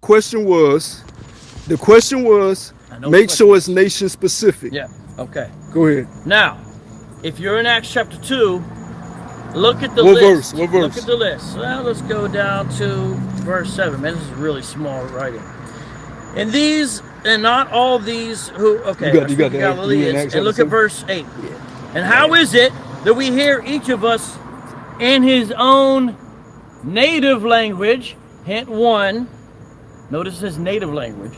question was, the question was, I know the make question sure it's is. nation specific. Yeah. Okay. Go ahead. Now, if you're in Acts chapter 2, look at the What verse? list. What Look at verse? the list. Well, let's go down to verse 7. Man, this is really small writing. And these, and not all these who, You okay, got are you got speaking the you in Galileans. Acts And chapter look at 7? verse 8. Yeah. And how is it that we hear each of us in his own native language? Hint 1. Notice his native language.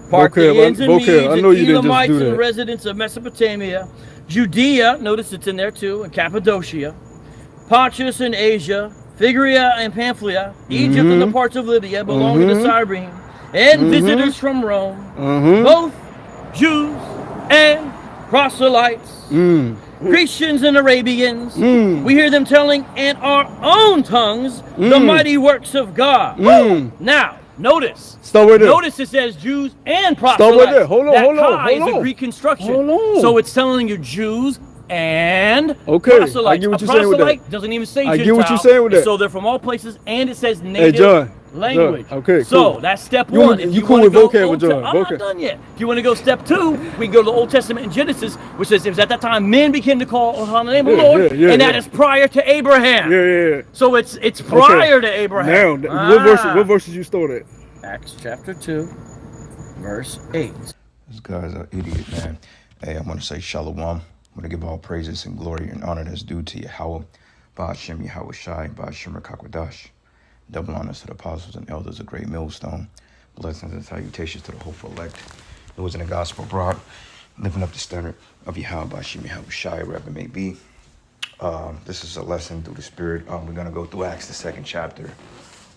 Parthians and Vocab. Medes I and know you didn't just do Elamites and that. residents of Mesopotamia, Judea, notice it's in there too, and Cappadocia, Pontus and Asia, Phrygia and Pamphylia, Egypt and the parts of Libya belonging to Cyrene, and visitors from Rome, both Jews and proselytes, Grecians and Arabians. We hear them telling in our own tongues the mighty works of God. Now, notice. Stop right there. Notice it says Jews and Stop proselytes. right there. Hold on, that hold on, chi is hold a on. Greek construction. Hold on. So it's telling you Jews and Okay, I proselytes. get what A you're saying with that. proselyte doesn't even say I Gentile. get what you're saying with that. So they're from all places, and it says Hey, native John. language. John, okay, So cool. that's step You one. want- If you you cool want to with go vocab Old with John, I'm not vocab. done yet. If you want to go step 2, we go to the Old Testament in Genesis, which says it was at that time men began to call on the name of the Yeah, Lord, yeah, and that yeah. is prior to Abraham. Yeah. So it's prior to Abraham. Now, what verse did you start at? Acts chapter 2, verse 8. This guy's an idiot, man. Hey, I want to say shalom. I want to give all praises and glory and honor that's due to Yahweh, Ba'ashem Yahweh Shai, Ba'ashem Rakakwadash. Double honors to the apostles and elders of Great Millstone. Blessings and salutations to the hopeful elect. It was in the gospel brought, living up the standard of Yahweh, Ba'ashem Yahweh Shai, wherever it may be. This is a lesson through the Spirit. We're going to go through Acts, the 2nd chapter,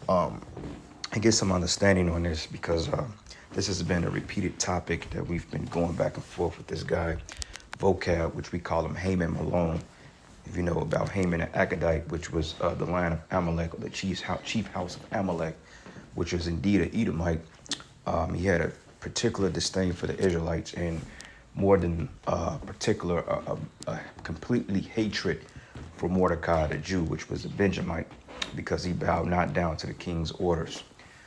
and get some understanding on this because this has been a repeated topic that we've been going back and forth with this guy, Vocab, which we call him Haman Malone. If you know about Haman and Agagite, which was the land of Amalek, or the chief house of Amalek, which was indeed an Edomite, he had a particular disdain for the Israelites and more than particular, a completely hatred for Mordecai, the Jew, which was a Benjamite, because he bowed not down to the king's orders.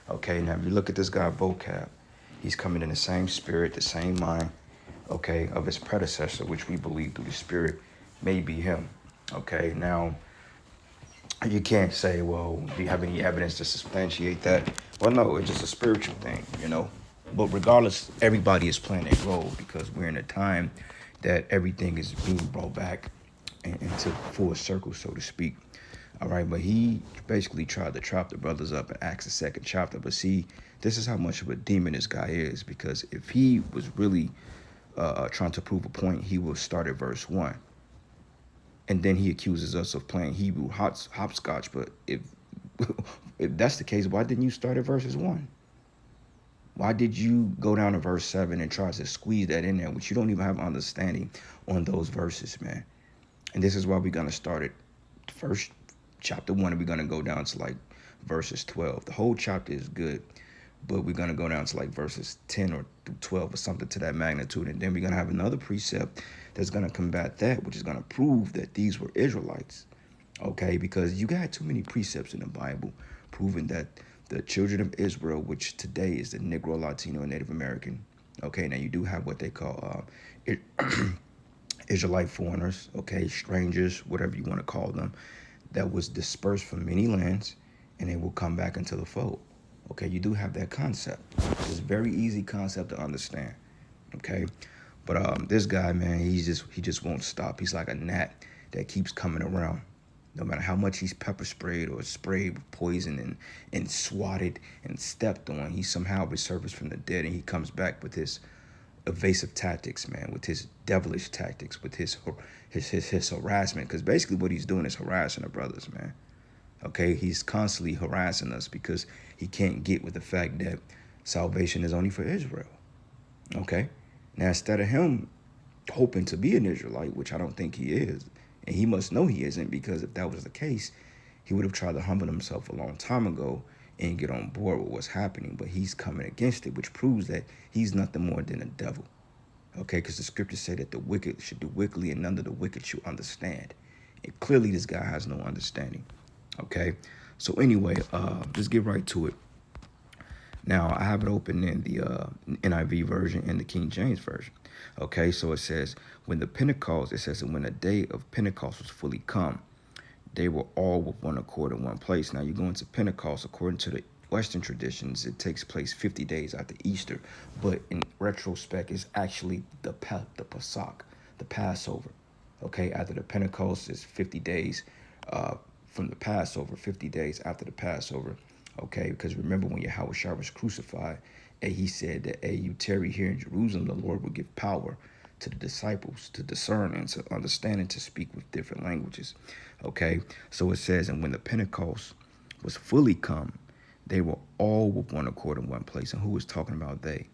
Okay, now if you look at this guy, Vocab, he's coming in the same spirit, the same mind, okay, of his predecessor, which we believe through the Spirit may be him. Okay, now you can't say, well, do you have any evidence to substantiate that? Well, no, it's just a spiritual thing, you know. But regardless, everybody is playing their role because we're in a time that everything is being brought back into full circle, so to speak. All right, but he basically tried to trap the brothers up in Acts, the 2nd chapter. But see, this is how much of a demon this guy is, because if he was really trying to prove a point, he would start at verse 1. And then he accuses us of playing Hebrew hopscotch. But if that's the case, why didn't you start at verses 1? Why did you go down to verse 7 and try to squeeze that in there, which you don't even have understanding on those verses, man? And this is why we're going to start at first chapter 1, and we're going to go down to like verses 12. The whole chapter is good, but we're going to go down to like verses 10 or 12 or something to that magnitude. And then we're going to have another precept that's going to combat that, which is going to prove that these were Israelites. Okay, because you got too many precepts in the Bible proving that the children of Israel, which today is the Negro, Latino, and Native American. Okay, now you do have what they call Israelite foreigners, okay, strangers, whatever you want to call them, that was dispersed from many lands, and they will come back into the fold. Okay, you do have that concept. It's a very easy concept to understand. Okay, but this guy, man, he just won't stop. He's like a gnat that keeps coming around. No matter how much he's pepper sprayed or sprayed with poison and swatted and stepped on, he somehow resurfaces from the dead, and he comes back with his evasive tactics, man, with his devilish tactics, with his harassment. Because basically what he's doing is harassing the brothers, man. Okay, he's constantly harassing us because he can't get with the fact that salvation is only for Israel. Okay, now instead of him hoping to be an Israelite, which I don't think he is, and he must know he isn't, because if that was the case, he would have tried to humble himself a long time ago and get on board with what's happening. But he's coming against it, which proves that he's nothing more than a devil. Okay, because the scriptures say that the wicked should do wickedly and none of the wicked should understand. And clearly this guy has no understanding. Okay, so anyway, let's get right to it. Now, I have it open in the NIV version and the King James version. Okay, so it says, when the Pentecost, it says, when the day of Pentecost was fully come, they were all with one accord in one place. Now, you go into Pentecost, according to the Western traditions, it takes place 50 days after Easter. But in retrospect, it's actually the Pesach, the Passover. Okay, after the Pentecost is 50 days from the Passover, 50 days after the Passover. Okay, because remember when Yahushua was crucified, and he said that, hey, you tarry here in Jerusalem, the Lord will give power to the disciples to discern and to understand and to speak with different languages. Okay, so it says, and when the Pentecost was fully come, they were all with one accord in one place. And who was talking about they?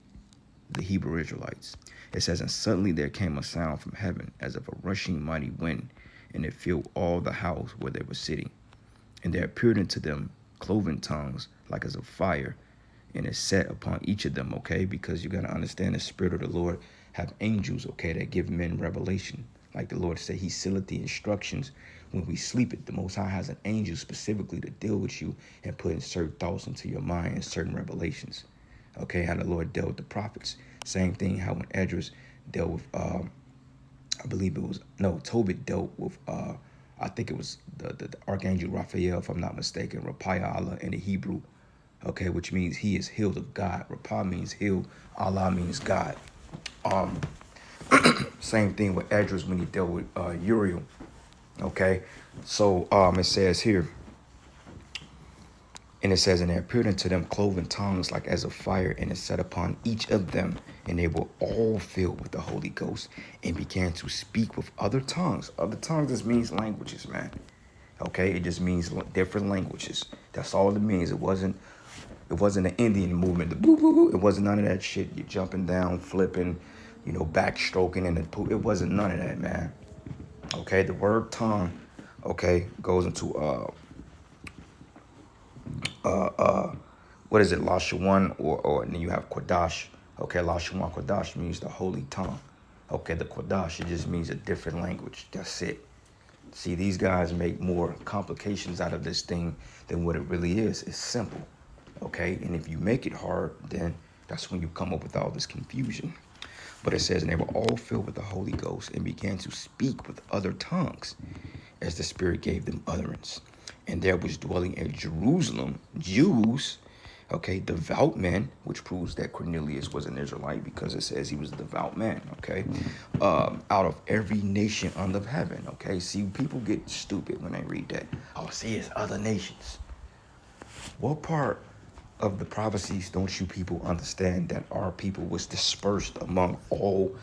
The Hebrew Israelites. It says, and suddenly there came a sound from heaven as of a rushing mighty wind, and it filled all the house where they were sitting. And there appeared unto them cloven tongues like as of fire, and it sat upon each of them. Okay, because you got to understand the Spirit of the Lord have angels, okay, that give men revelation. Like the Lord said, he sealeth the instructions when we sleep it. The Most High has an angel specifically to deal with you and put in certain thoughts into your mind and certain revelations. Okay, how the Lord dealt with the prophets. Same thing how when Esdras dealt with, I believe it was, no, Tobit dealt with, I think it was the Archangel Raphael, if I'm not mistaken, Rapaya Allah in the Hebrew. Okay, which means he is healed of God. Rapah means healed. Allah means God. Same thing with Esdras when he dealt with Uriel. Okay, so it says here, and it says, and there appeared unto them cloven tongues like as of fire, and it sat upon each of them, and they were all filled with the Holy Ghost, and began to speak with other tongues. Other tongues just means languages, man. Okay, it just means different languages. That's all it means. It wasn't an Indian movement. The boo boo boo. It wasn't none of that shit. You jumping down, flipping, backstroking, and it wasn't none of that, man. Okay, the word tongue, okay, goes into what is it, Lashawan, or and then you have Kodash. Okay, Lashawan Kodash means the holy tongue. Okay, the Kodash, it just means a different language. That's it. See, these guys make more complications out of this thing than what it really is. It's simple. Okay, and if you make it hard, then that's when you come up with all this confusion. But it says, and they were all filled with the Holy Ghost and began to speak with other tongues as the Spirit gave them utterance. And there was dwelling in Jerusalem Jews, okay, devout men, which proves that Cornelius was an Israelite because it says he was a devout man, okay, out of every nation under heaven, okay. See, people get stupid when they read that. Oh, see, it's other nations. What part of the prophecies don't you people understand that our people was dispersed among all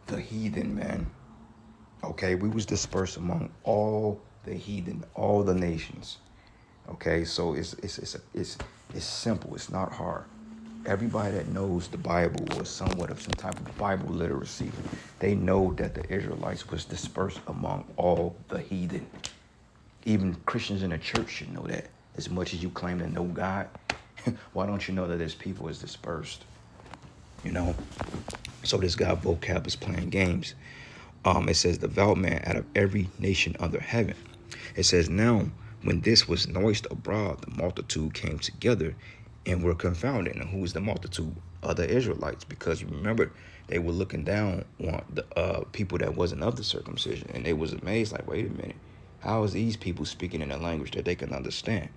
the heathen, man? Okay, we was dispersed among all the heathen, all the nations. Okay, so it's simple. It's not hard. Everybody that knows the Bible or somewhat of some type of Bible literacy, they know that the Israelites was dispersed among all the heathen. Even Christians in the church should know that. As much as you claim to know God, why don't you know that his people is dispersed? So this guy vocab is playing games. It says, devout man out of every nation under heaven. It says, now when this was noised abroad, the multitude came together and were confounded. And who is the multitude? Other Israelites, because you remember they were looking down on the people that wasn't of the circumcision, and they was amazed, like, wait a minute, how is these people speaking in a language that they can understand?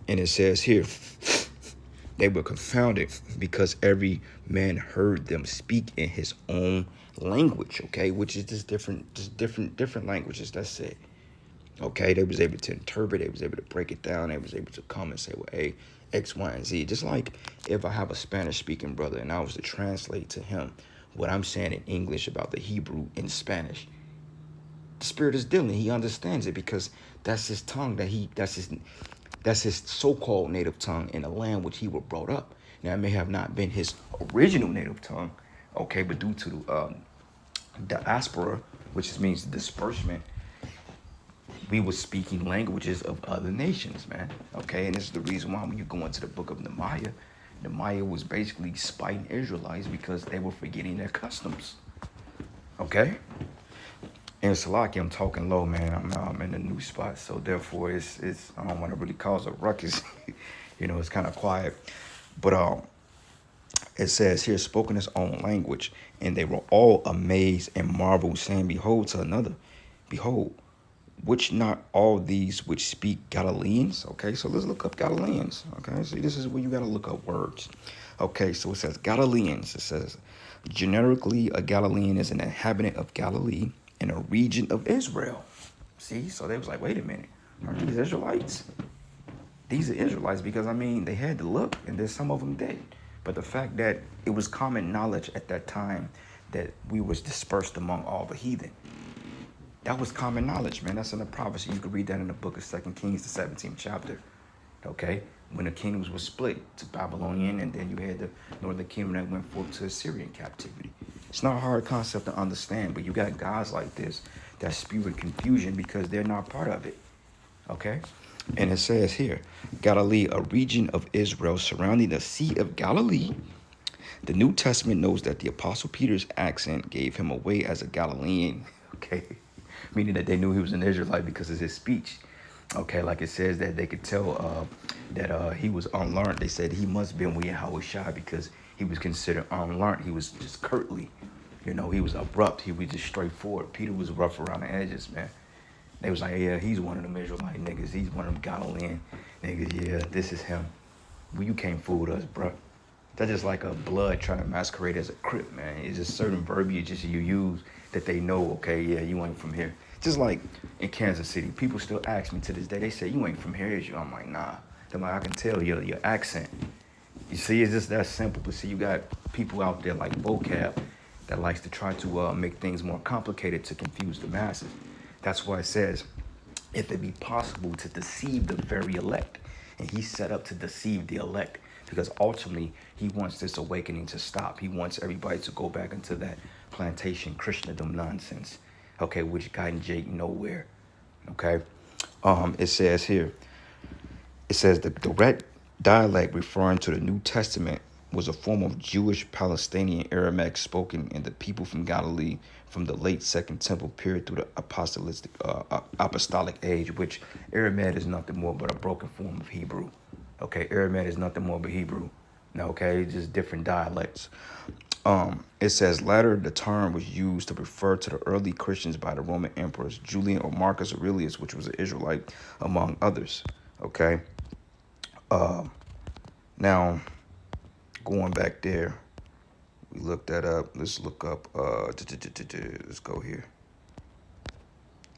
And it says here, they were confounded because every man heard them speak in his own language, okay, which is just different languages. That's it. Okay, they was able to interpret, they was able to break it down, they was able to come and say, well, hey, X, Y, and Z. Just like if I have a Spanish-speaking brother and I was to translate to him what I'm saying in English about the Hebrew in Spanish, the Spirit is dealing. He understands it because that's his tongue, that's his so-called native tongue in the land which he was brought up. Now, it may have not been his original native tongue, okay, but due to diaspora, which means disbursement, we were speaking languages of other nations, man. Okay, and this is the reason why when you go into the book of Nehemiah was basically spiting Israelites because they were forgetting their customs. Okay? And Salaki, I'm talking low, man. I'm in a new spot, so therefore it's I don't want to really cause a ruckus. It's kind of quiet. But it says here, spoken his own language, and they were all amazed and marveled, saying, Behold, to another, behold, which not all these which speak Galileans? Okay, so let's look up Galileans. Okay, see, this is where you got to look up words. Okay, so it says Galileans. It says, generically, a Galilean is an inhabitant of Galilee in a region of Israel. See, so they was like, wait a minute, aren't these Israelites? These are Israelites because, I mean, they had to look, and there's some of them dead. But the fact that it was common knowledge at that time that we was dispersed among all the heathen, that was common knowledge, man. That's in the prophecy. You can read that in the book of 2 Kings, the 17th chapter. Okay? When the kingdoms were split to Babylonian, and then you had the northern kingdom that went forth to Assyrian captivity. It's not a hard concept to understand, but you got guys like this that spewing confusion because they're not part of it. Okay? And it says here, Galilee, a region of Israel surrounding the Sea of Galilee. The New Testament knows that the Apostle Peter's accent gave him away as a Galilean. Okay? Meaning that they knew he was an Israelite because of his speech. Okay, like it says that they could tell that he was unlearned. They said he must have been with Yahushua because he was considered unlearned. He was just curtly, you know, he was abrupt. He was just straightforward. Peter was rough around the edges, man. They was like, yeah, he's one of them Israelite niggas. He's one of them Galilean niggas. Yeah, this is him. Well, you can't fool with us, bro. That's just like a blood trying to masquerade as a Crip, man. It's just certain verbiage you use that they know, okay, yeah, you ain't from here. Just like in Kansas City, people still ask me to this day, they say, you ain't from here, is you? I'm like, nah. They're like, I can tell your accent. You see, it's just that simple. But see, you got people out there like Vocab that likes to try to make things more complicated to confuse the masses. That's why it says, if it be possible to deceive the very elect. And he's set up to deceive the elect because ultimately he wants this awakening to stop. He wants everybody to go back into that plantation Christendom nonsense, okay, which guiding Jake nowhere, okay? It says here, it says the direct dialect referring to the New Testament was a form of Jewish Palestinian Aramaic spoken in the people from Galilee from the late Second Temple period through the apostolic age, which Aramaic is nothing more but a broken form of Hebrew. Okay, Aramaic is nothing more but Hebrew. Okay, just different dialects. It says later the term was used to refer to the early Christians by the Roman emperors Julian or Marcus Aurelius, which was an Israelite, among others. Okay. Now, going back there, we looked that up. Let's look up. Let's go here.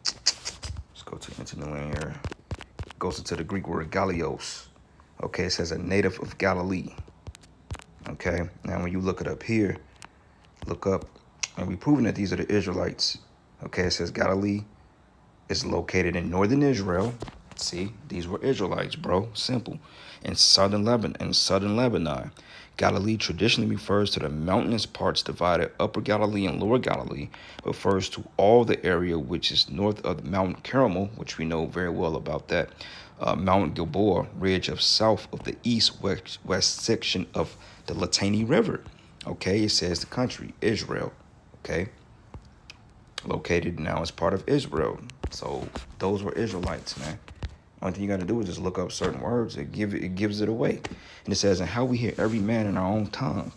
Let's go to interlinear. Goes into the Greek word Gallios. Okay, it says a native of Galilee. Okay, now when you look it up here, look up, and we're proving that these are the Israelites. Okay, it says Galilee is located in northern Israel. See, these were Israelites, bro. Simple. In southern Lebanon. Galilee traditionally refers to the mountainous parts divided. Upper Galilee and Lower Galilee refers to all the area which is north of Mount Carmel, which we know very well about that. Mount Gilboa ridge of south of the east-west section of the Litani River. Okay, it says the country, Israel. Okay, located now as part of Israel. So those were Israelites, man. Only thing you got to do is just look up certain words. It gives it away. And it says, and how we hear every man in our own tongue,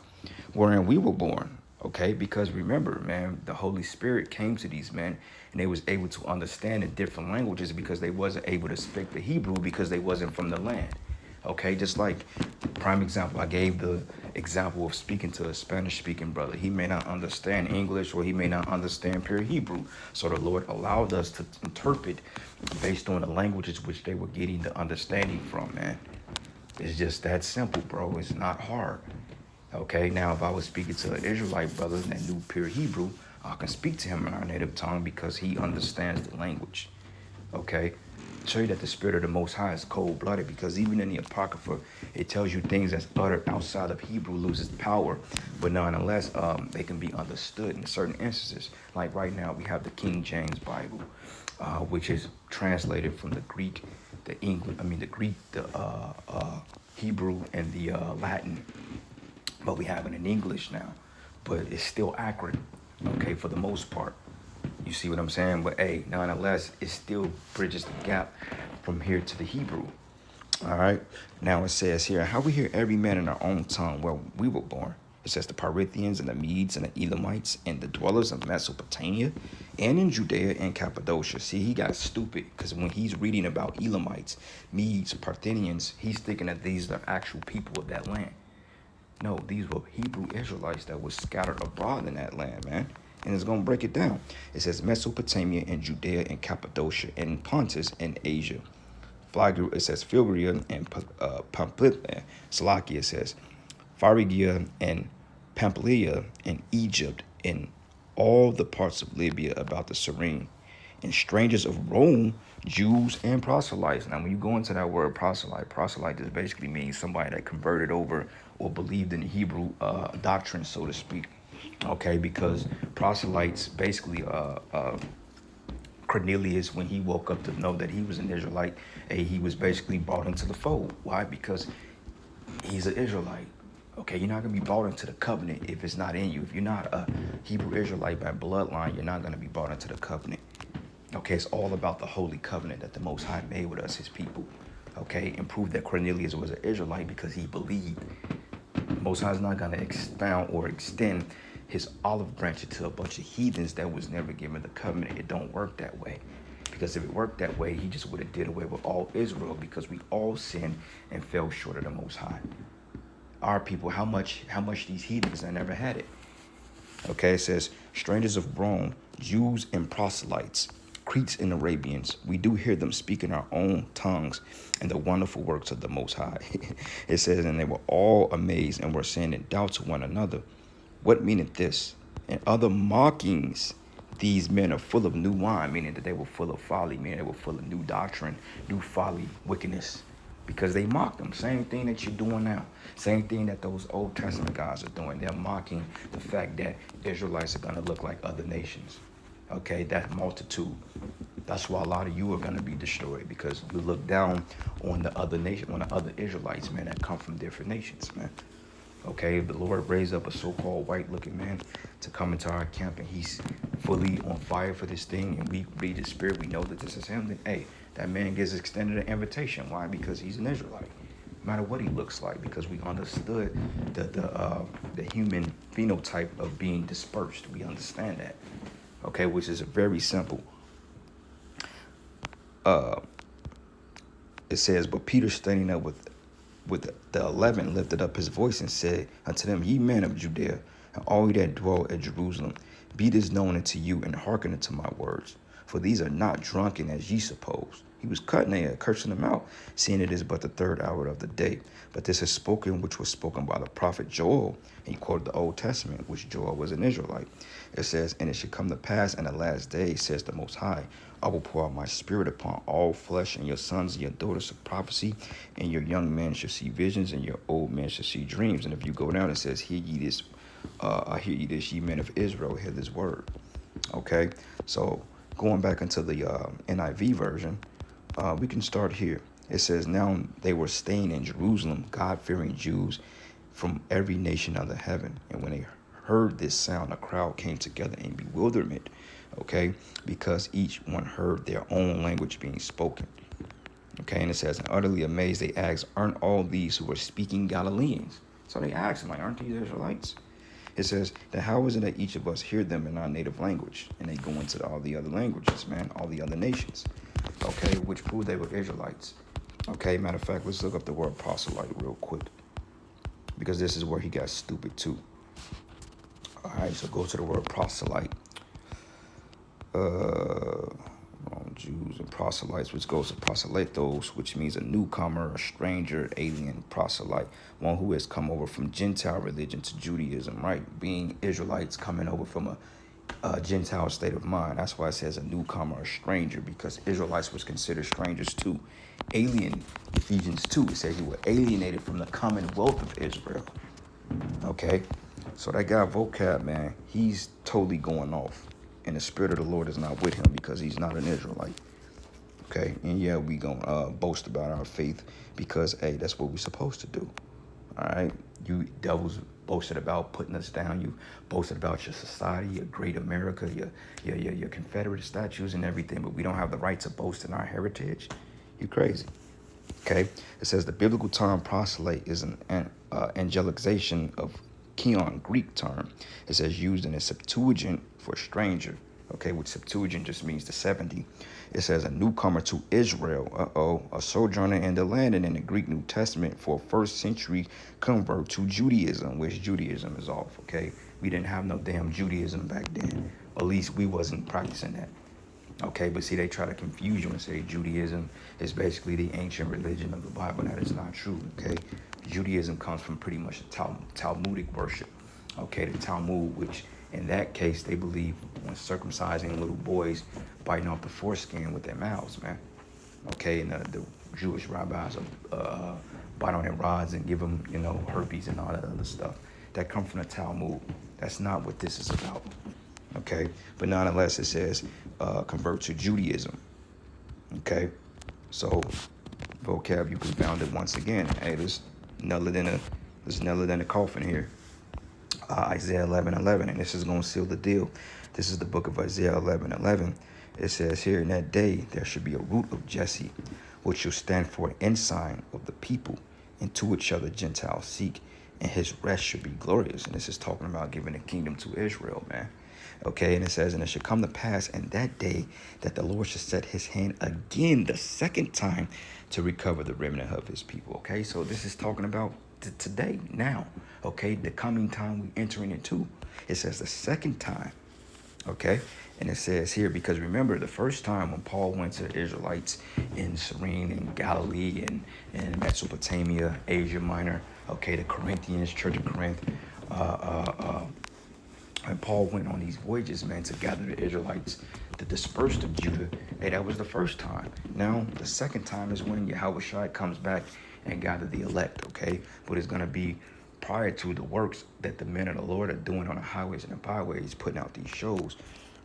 wherein we were born. Okay, because remember, man, the Holy Spirit came to these men and they was able to understand the different languages because they wasn't able to speak the Hebrew because they wasn't from the land. Okay, just like prime example, I gave the example of speaking to a Spanish-speaking brother. He may not understand English or he may not understand pure Hebrew. So the Lord allowed us to interpret based on the languages which they were getting the understanding from, man. It's just that simple, bro. It's not hard. Okay, now if I was speaking to an Israelite brother that knew pure Hebrew, I can speak to him in our native tongue because he understands the language. Okay, show you that the Spirit of the Most High is cold-blooded because even in the Apocrypha, it tells you things that's uttered outside of Hebrew loses power, but nonetheless, they can be understood in certain instances. Like right now, we have the King James Bible, which is translated from the Greek, the Hebrew, and the Latin. But we have it in English now, but it's still accurate, okay, for the most part. You see what I'm saying? But hey, nonetheless, it still bridges the gap from here to the Hebrew. All right. Now it says here, how we hear every man in our own tongue where we were born. It says the Parthians and the Medes and the Elamites and the dwellers of Mesopotamia and in Judea and Cappadocia. See, he got stupid because when he's reading about Elamites, Medes, Parthians, he's thinking that these are actual people of that land. No, these were Hebrew Israelites that were scattered abroad in that land, man. And it's going to break it down. It says Mesopotamia and Judea and Cappadocia and Pontus and Asia. Phrygia, it says Phrygia and Pamphylia. Salakia, it says Phrygia and Pamphylia and Egypt and all the parts of Libya about the Cyrene, and strangers of Rome, Jews and proselytes. Now, when you go into that word proselyte just basically means somebody that converted over or believed in Hebrew doctrine, so to speak. Okay, because proselytes basically Cornelius, when he woke up to know that he was an Israelite, he was basically brought into the fold. Why? Because he's an Israelite. Okay, you're not going to be brought into the covenant if it's not in you. If you're not a Hebrew Israelite by bloodline, you're not going to be brought into the covenant. Okay, it's all about the holy covenant that the Most High made with us, his people. Okay, and proved that Cornelius was an Israelite because he believed. The Most High is not going to expound or extend his olive branch to a bunch of heathens that was never given the covenant. It don't work that way. Because if it worked that way, he just would have did away with all Israel, because we all sinned and fell short of the Most High. Our people, how much these heathens, I never had it. Okay, it says, strangers of Rome, Jews and proselytes, Cretes and Arabians, we do hear them speak in our own tongues and the wonderful works of the Most High. It says, and they were all amazed and were saying in doubt to one another, what meaneth this? And other mockings, these men are full of new wine, meaning that they were full of folly, meaning they were full of new doctrine, new folly, wickedness, because they mocked them. Same thing that you're doing now. Same thing that those Old Testament guys are doing. They're mocking the fact that Israelites are going to look like other nations. Okay, that multitude. That's why a lot of you are going to be destroyed, because we look down on the other nation, on the other Israelites, man, that come from different nations, man. Okay, the Lord raised up a so-called white-looking man to come into our camp, and he's fully on fire for this thing, and we read his spirit, we know that this is him, then hey, that man gets extended an invitation. Why? Because he's an Israelite. No matter what he looks like, because we understood the human phenotype of being dispersed. We understand that. Okay, which is very simple. It says, but Peter standing up with the 11 lifted up his voice and said unto them, ye men of Judea, and all ye that dwell at Jerusalem, be this known unto you, and hearken unto my words. For these are not drunken as ye suppose. He was cutting their, cursing them out, seeing it is but the third hour of the day. But this is spoken, which was spoken by the prophet Joel. And he quoted the Old Testament, which Joel was an Israelite. It says, and it shall come to pass in the last days, says the Most High, I will pour out my spirit upon all flesh, and your sons and your daughters of prophecy, and your young men shall see visions, and your old men shall see dreams. And if you go down, it says, hear ye this, ye men of Israel, hear this word. Okay, so going back into the NIV version, we can start here. It says, now they were staying in Jerusalem, God-fearing Jews from every nation under heaven. And when they heard this sound, a crowd came together in bewilderment, okay, because each one heard their own language being spoken. Okay, and it says, and utterly amazed, they asked, aren't all these who are speaking Galileans? So they asked them, like, aren't these Israelites? It says, that how is it that each of us hear them in our native language? And they go into all the other languages, man, all the other nations, okay, which proved they were Israelites. Okay, matter of fact, let's look up the word proselyte real quick, because this is where he got stupid too. All right, so go to the word proselyte. Jews and proselytes, which goes to proselytos, which means a newcomer, a stranger, alien, proselyte, one who has come over from Gentile religion to Judaism, right? Being Israelites coming over from a Gentile state of mind. That's why it says a newcomer, a stranger, because Israelites was considered strangers too. Alien, Ephesians 2, it says you were alienated from the commonwealth of Israel. Okay, so that guy vocab, man, he's totally going off. And the spirit of the Lord is not with him, because he's not an Israelite. Okay, and yeah, we gonna boast about our faith, because hey, that's what we're supposed to do. All right, you devils boasted about putting us down. You boasted about your society, your great America, your Confederate statues and everything, but we don't have the right to boast in our heritage. You crazy. Okay, it says the biblical term proselyte is an angelicization of Keon, Greek term. It says used in a Septuagint for stranger. Okay, which Septuagint just means the 70. It says a newcomer to Israel, a sojourner in the land, and in the Greek New Testament for a first century convert to Judaism, which Judaism is off. Okay, we didn't have no damn Judaism back then. At least we wasn't practicing that. Okay, but see, they try to confuse you and say Judaism is basically the ancient religion of the Bible. That is not true, okay? Judaism comes from pretty much a Talmudic worship, okay? The Talmud, which in that case, they believe when circumcising little boys, biting off the foreskin with their mouths, man. Okay, and the Jewish rabbis bite on their rods and give them, you know, herpes and all that other stuff. That come from the Talmud. That's not what this is about. Okay, but nonetheless, it says convert to Judaism. Okay, so vocab, you can found it once again. Hey, there's nuller than a coffin here. Isaiah 11:11, and this is going to seal the deal. This is the book of Isaiah 11:11. It says here, in that day there should be a root of Jesse, which shall stand for an ensign of the people, and to each other Gentiles seek, and his rest should be glorious. And this is talking about giving the kingdom to Israel, man. Okay, and it says, and it shall come to pass in that day that the Lord shall set his hand again the second time to recover the remnant of his people. Okay, so this is talking about today, now. Okay, the coming time we entering into. It says the second time. Okay, and it says here, because remember the first time when Paul went to the Israelites in Cyrene and Galilee and Mesopotamia, Asia Minor, okay, the Corinthians, Church of Corinth, and Paul went on these voyages, man, to gather the Israelites, the dispersed of Judah. Hey, that was the first time. Now, the second time is when Yahushua comes back and gather the elect, okay? But it's going to be prior to the works that the men of the Lord are doing on the highways and the byways, putting out these shows,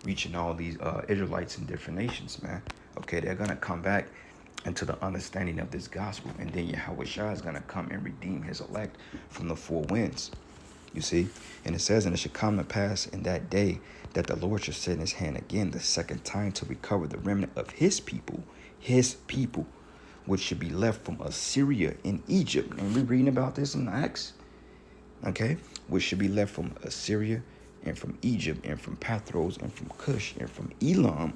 reaching all these Israelites in different nations, man. Okay, they're going to come back into the understanding of this gospel, and then Yahushua is going to come and redeem his elect from the four winds. You see, and it says, and it shall come to pass in that day that the Lord shall set his hand again the second time to recover the remnant of his people, which should be left from Assyria and Egypt. And we're reading about this in Acts, okay, which should be left from Assyria and from Egypt and from Pathros and from Cush and from Elam,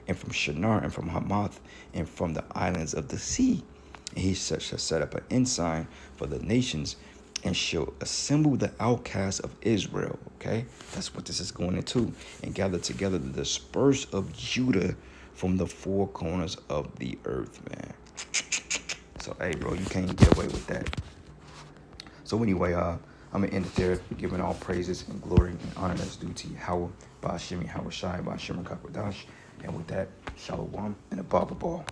and from Shinar and from Hamath and from the islands of the sea. And he shall set up an ensign for the nations and shall assemble the outcasts of Israel. Okay, that's what this is going into, and gather together the dispersed of Judah from the four corners of the earth, man. So, hey, bro, you can't get away with that. So anyway, I'm gonna end it there, giving all praises and glory and honor that's due to Yahweh, Ba'ashim Yahushai, Ba'ashim Kakwadash, and with that, Shalom and a Baba Ball.